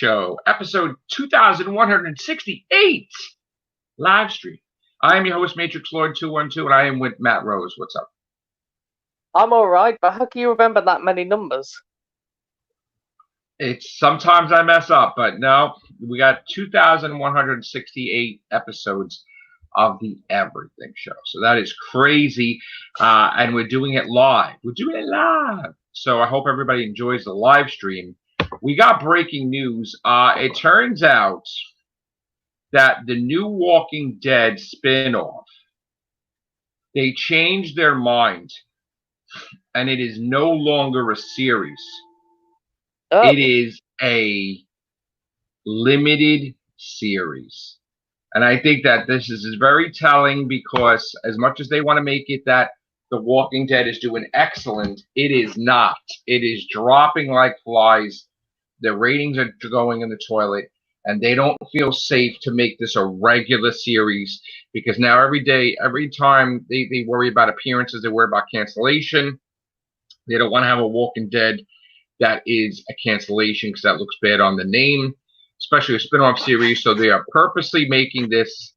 Show, episode 2168, live stream. I am your host, Matrix Lord 212, and I am with Matt Rose. What's up? I'm alright, but how can you remember that many numbers? It's sometimes I mess up, but no, we got 2,168 episodes of the Everything Show. So that is crazy, and we're doing it live. We're doing it live. So I hope everybody enjoys the live stream. We got breaking news. It turns out that the new Walking Dead spinoff, they changed their mind, and it is no longer a series. Oh. It is a limited series. And I think that this is very telling because as much as they want to make it that The Walking Dead is doing excellent, it is not. It is dropping like flies. The ratings are going in the toilet, and they don't feel safe to make this a regular series because now every time they worry about appearances, they worry about cancellation. They don't want to have a Walking Dead that is a cancellation because that looks bad on the name, especially a spin-off series. So they are purposely making this,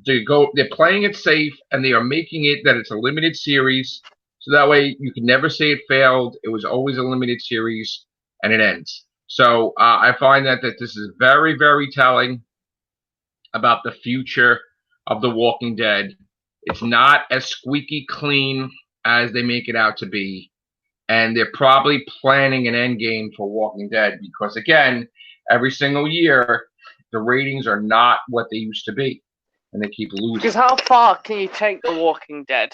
they're playing it safe, and they are making it that it's a limited series. So that way you can never say it failed. It was always a limited series, and it ends. So I find that this is very, very telling about the future of The Walking Dead. It's not as squeaky clean as they make it out to be. And they're probably planning an end game for Walking Dead because, again, every single year, the ratings are not what they used to be. And they keep losing. Because how far can you take The Walking Dead?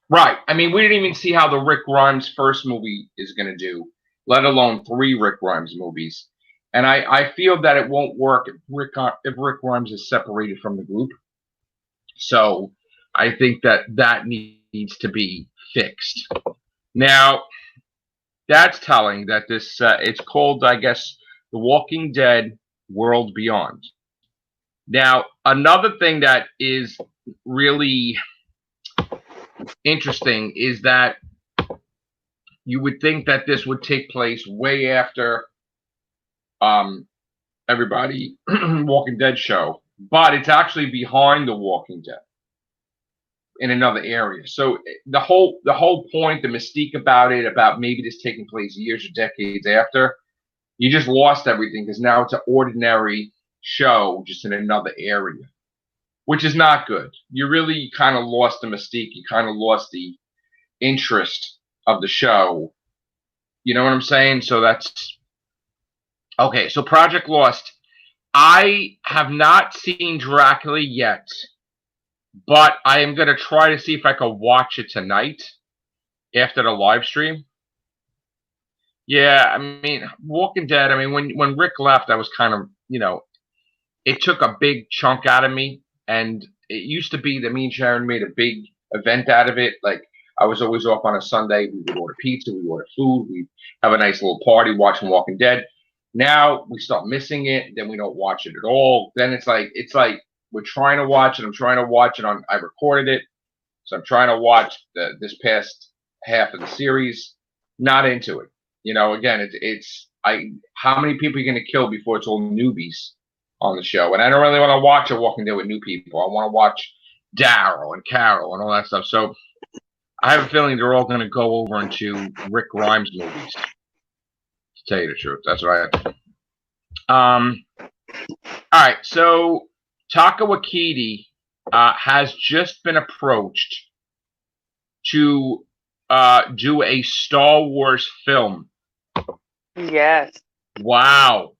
Right. I mean, we didn't even see how the Rick Grimes first movie is going to do, let alone 3 Rick Grimes movies. And I feel that it won't work if Rick Grimes is separated from the group. So I think that needs to be fixed. Now, that's telling that this, it's called, I guess, The Walking Dead World Beyond. Now, another thing that is really interesting is that you would think that this would take place way after everybody Walking Dead show, but it's actually behind The Walking Dead in another area. So the whole point, the mystique about it, about maybe this taking place years or decades after, you just lost everything because now it's an ordinary show just in another area, which is not good. You really kind of lost the mystique. You kind of lost the interest of the show. You know what I'm saying? So that's okay. So Project Lost. I have not seen Dracula yet, but I am going to try to see if I can watch it tonight after the live stream. Yeah, I mean, Walking Dead, I mean, when Rick left, I was kind of, it took a big chunk out of me. And it used to be that me and Sharon made a big event out of it. Like, I was always off on a Sunday. We would order pizza. We would order food. We'd have a nice little party watching Walking Dead. Now we start missing it. Then we don't watch it at all. Then it's like we're trying to watch it. I'm trying to watch it. I recorded it. So I'm trying to watch this past half of the series. Not into it. Again, how many people are you going to kill before it's all newbies on the show? And I don't really want to watch a Walking Dead with new people. I want to watch Daryl and Carol and all that stuff. So I have a feeling they're all going to go over into Rick Grimes movies. To tell you the truth, that's what I have. All right, so Taika Waititi has just been approached to do a Star Wars film. Yes. Wow.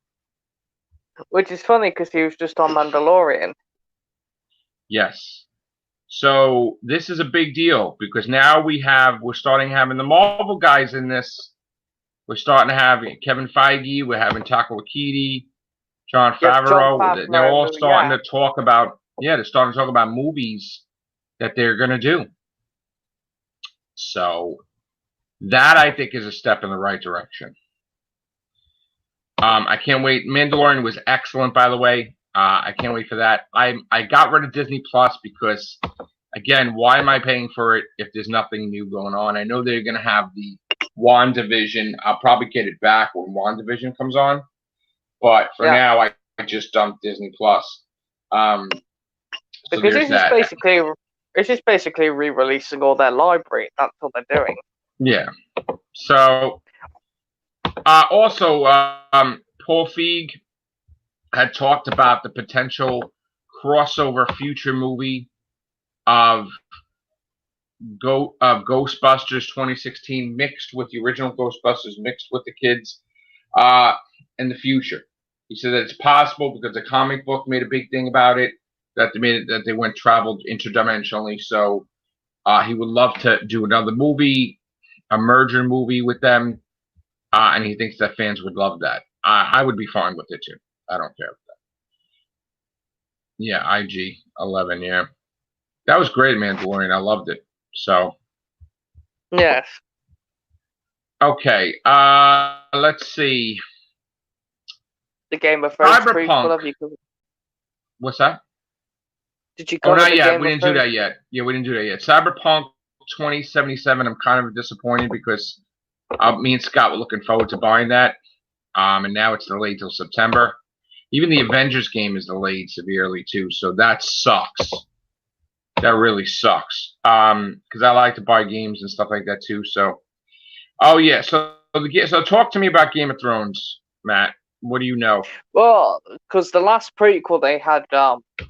Which is funny because he was just on Mandalorian. Yes. So this is a big deal because now we're starting having the Marvel guys in this. We're starting to have Kevin Feige. We're having Taika Waititi, Jon Favreau. They're all starting to talk about, they're starting to talk about movies that they're going to do. So that, I think, is a step in the right direction. I can't wait. Mandalorian was excellent, by the way. I can't wait for that. I got rid of Disney Plus because, again, why am I paying for it if there's nothing new going on? I know they're going to have the WandaVision. I'll probably get it back when WandaVision comes on. But for Yeah. now, I just dumped Disney Plus. So Because there's that. it's just basically re-releasing all their library. That's what they're doing. Yeah. So also, Paul Feig had talked about the potential crossover future movie of Ghostbusters 2016 mixed with the original Ghostbusters, mixed with the kids in the future. He said that it's possible because the comic book made a big thing about it, that they went traveled interdimensionally. So he would love to do another movie, a merger movie with them, and he thinks that fans would love that. I would be fine with it too. I don't care. Yeah, IG 11. Yeah, that was great, Mandalorian. I loved it. So Yes. okay, let's see. The Game of Thrones Cyberpunk. prequel. Have you? What's that? Did you Oh, cover not the yet. Game We of didn't do Thrones? that yet. Yeah, we didn't do that yet. Cyberpunk 2077. I'm kind of disappointed because me and Scott were looking forward to buying that, and now it's delayed till September. Even the Avengers game is delayed severely too, so that sucks. That really sucks. Because I like to buy games and stuff like that too. So, oh yeah. So talk to me about Game of Thrones, Matt. What do you know? Well, because the last prequel they had,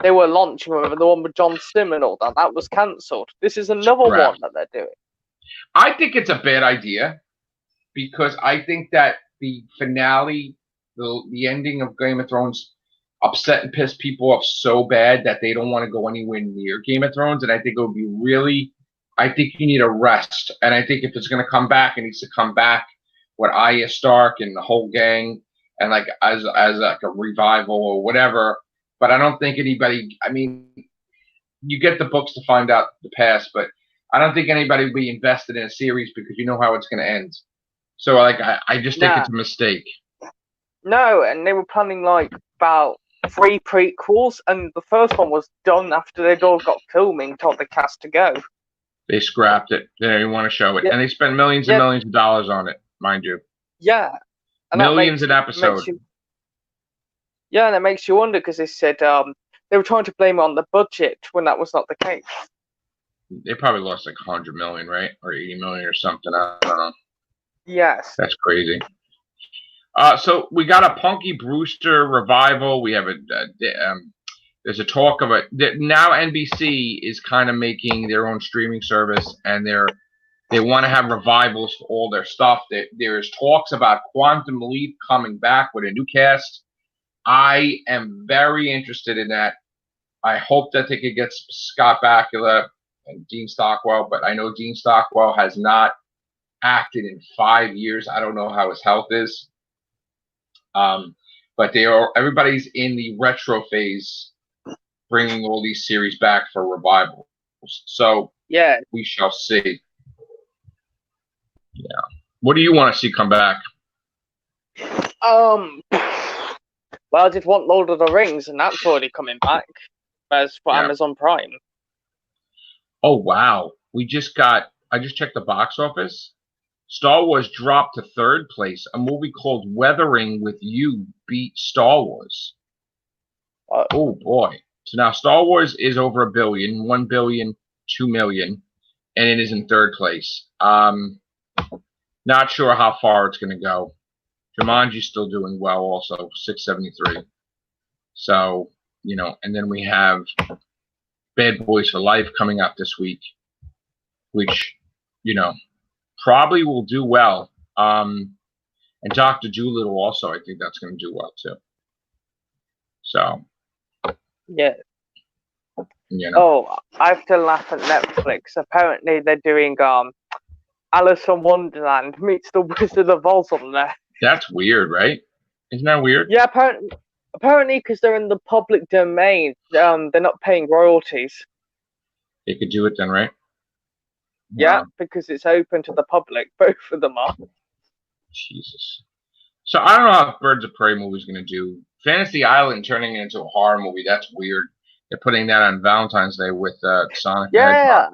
they were launching with the one with John Sim and all that. That was cancelled. This is another one that they're doing. I think it's a bad idea because I think that the finale, the ending of Game of Thrones, upset and pissed people off so bad that they don't want to go anywhere near Game of Thrones. And I think it would be really, I think you need a rest. And I think if it's going to come back, it needs to come back with Arya Stark and the whole gang, and like as like a revival or whatever. But I don't think anybody. I mean, you get the books to find out the past, but I don't think anybody would be invested in a series because you know how it's going to end. So like, I just think it's a mistake. No, and they were planning like about 3 prequels, and the first one was done after they'd all got filming, told the cast to go. They scrapped it. They didn't want to show it, and they spent millions and millions of dollars on it, mind you. Yeah, and millions an episode. Yeah, and it makes you wonder because they said they were trying to blame it on the budget when that was not the case. They probably lost like 100 million, right, or 80 million or something. I don't know. Yes, that's crazy. So we got a Punky Brewster revival. We have there's a talk of it now. NBC is kind of making their own streaming service, and they want to have revivals for all their stuff. There's talks about Quantum Leap coming back with a new cast. I am very interested in that. I hope that they could get Scott Bakula and Dean Stockwell, but I know Dean Stockwell has not acted in 5 years. I don't know how his health is. But everybody's in the retro phase, bringing all these series back for revivals. So yeah, we shall see. Yeah. What do you want to see come back? Well, I just want Lord of the Rings, and that's already coming back as for Amazon Prime. Oh wow! I just checked the box office. Star Wars dropped to 3rd place. A movie called Weathering with You beat Star Wars. Oh boy! So now Star Wars is over $1 billion, 1 billion, 2 million, and it is in 3rd place. Not sure how far it's going to go. Jumanji's still doing well, also 673. So and then we have Bad Boys for Life coming out this week, which probably will do well. And Dr. Dolittle also, I think that's going to do well too. So yeah. Oh, I have to laugh at Netflix. Apparently, they're doing Alice in Wonderland meets the Wizard of Oz on there. That's weird, right? Isn't that weird? Yeah, apparently, because they're in the public domain, they're not paying royalties. They could do it then, right? Yeah, because it's open to the public. Both of them are. Jesus. So I don't know how Birds of Prey movie's going to do. Fantasy Island turning it into a horror movie, that's weird. They're putting that on Valentine's Day with Sonic. Yeah.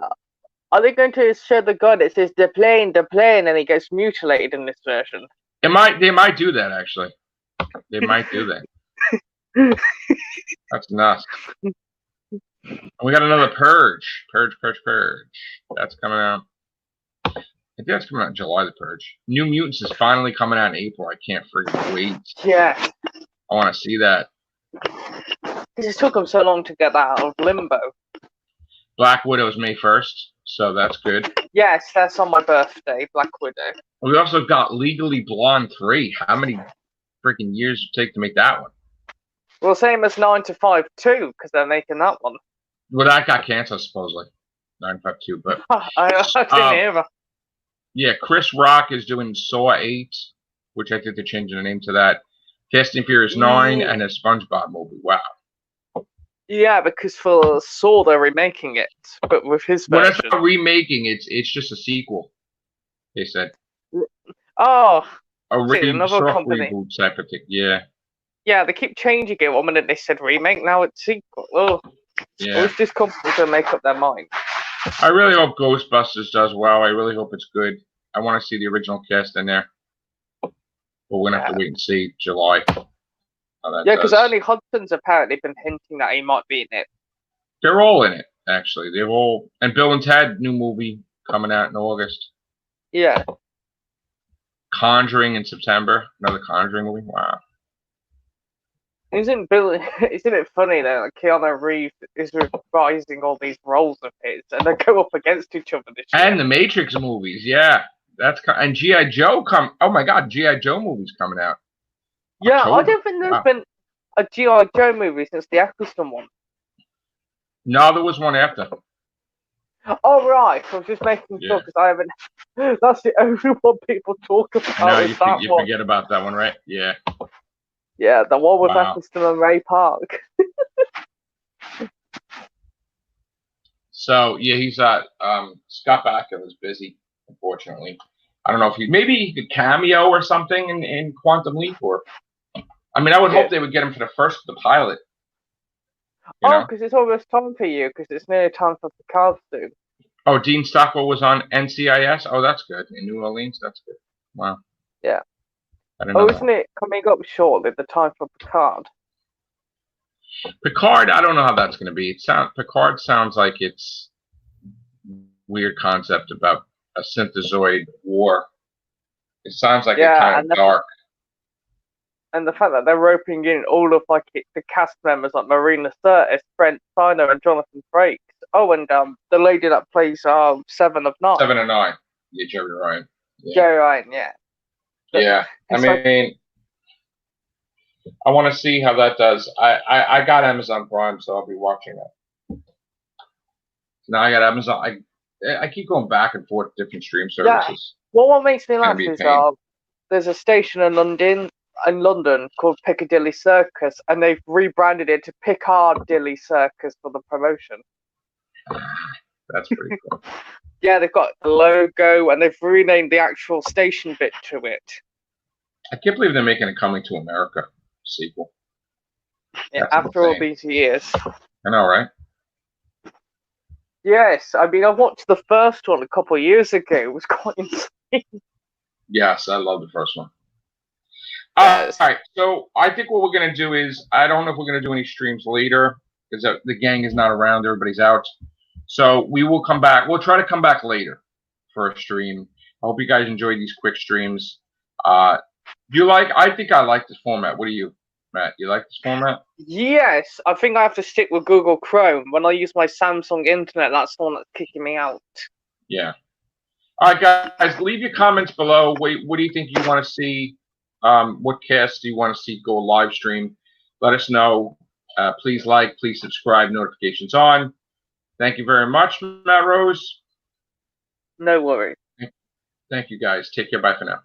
Are they going to show the guy that says the plane, and he gets mutilated in this version? They might do that, actually. They might do that. That's nuts. And we got another Purge. Purge. That's coming out. I think that's coming out in July, the Purge. New Mutants is finally coming out in April. I can't freaking wait. Yeah. I want to see that. It just took them so long to get that out of limbo. Black Widow's May 1st, so that's good. Yes, that's on my birthday, Black Widow. We also got Legally Blonde 3. How many freaking years did it take to make that one? Well, same as 9 to 5 too, because they're making that one. Well, that got canceled, supposedly. 952, but... I didn't hear that. Yeah, Chris Rock is doing Saw 8, which I think they're changing the name to that. Fast and Furious 9 and a SpongeBob movie. Wow. Yeah, because for Saw they're remaking it, but with his version. Well, that's not remaking. It's just a sequel. They said. Oh. A another company. Reboot type of thing. Yeah. Yeah, they keep changing it. 1 minute they said remake, now it's sequel. Oh. Yeah. Wish this company to make up their mind. I really hope Ghostbusters does well. I really hope it's good. I want to see the original cast in there. But we're gonna have to wait and see July. Yeah, because Ernie Hudson's apparently been hinting that he might be in it. They're all in it, actually. They've all, and Bill and Ted new movie coming out in August. Yeah. Conjuring in September. Another Conjuring movie. Wow. Isn't it funny that like, Keanu Reeves is revising all these roles of his, and they go up against each other this year? And the Matrix movies, yeah, that's and G.I. Joe Oh my God, G.I. Joe movies coming out. Yeah, October. I don't think there's been a G.I. Joe movie since the Eccleston one. No, there was one after. Oh right, I was just making sure because I haven't. That's the only one people talk about. No, you forget about that one, right? Yeah. Yeah, the one with Eccleston and Ray Park. So yeah, he's Scott Bakula is busy, unfortunately. I don't know if maybe he could cameo or something in Quantum Leap, or I mean, I would hope they would get him for the pilot. Because it's almost time for you, because it's nearly time for Picard soon. Oh, Dean Stockwell was on NCIS. Oh, that's good. In New Orleans, that's good. Wow. Yeah. Isn't it coming up shortly, the time for Picard? Picard, I don't know how that's going to be. Picard sounds like it's weird concept about a synthezoid war. It sounds like it's kind of dark. And the fact that they're roping in all of the cast members like Marina Sirtis, Brent Spiner, and Jonathan Frakes. Oh, and the lady that plays 7 of 9. 7 of 9. Yeah, Jerry Ryan. Yeah. Jerry Ryan, yeah. Yeah, I mean, I want to see how that does. I got Amazon Prime, so I'll be watching that. Now I got Amazon. I keep going back and forth to different stream services. Yeah. Well, what makes me laugh is there's a station in London called Piccadilly Circus, and they've rebranded it to Piccadilly Circus for the promotion. That's pretty cool. Yeah, they've got the logo, and they've renamed the actual station bit to it. I can't believe they're making a Coming to America sequel. Yeah, after all these years. I know, right? Yes, I mean, I watched the first one a couple of years ago. It was quite insane. Yes, I love the first one. All right, so I think what we're going to do is, I don't know if we're going to do any streams later, because the gang is not around, everybody's out. So we will come back. We'll try to come back later for a stream. I hope you guys enjoy these quick streams. I think I like this format. What do you, Matt? You like this format? Yes, I think I have to stick with Google Chrome. When I use my Samsung internet, that's the one that's kicking me out. Yeah. All right, guys, leave your comments below. What do you think you want to see? What cast do you want to see go live stream? Let us know. Please like, please subscribe, notifications on. Thank you very much, Matt Rose. No worries. Thank you, guys. Take care. Bye for now.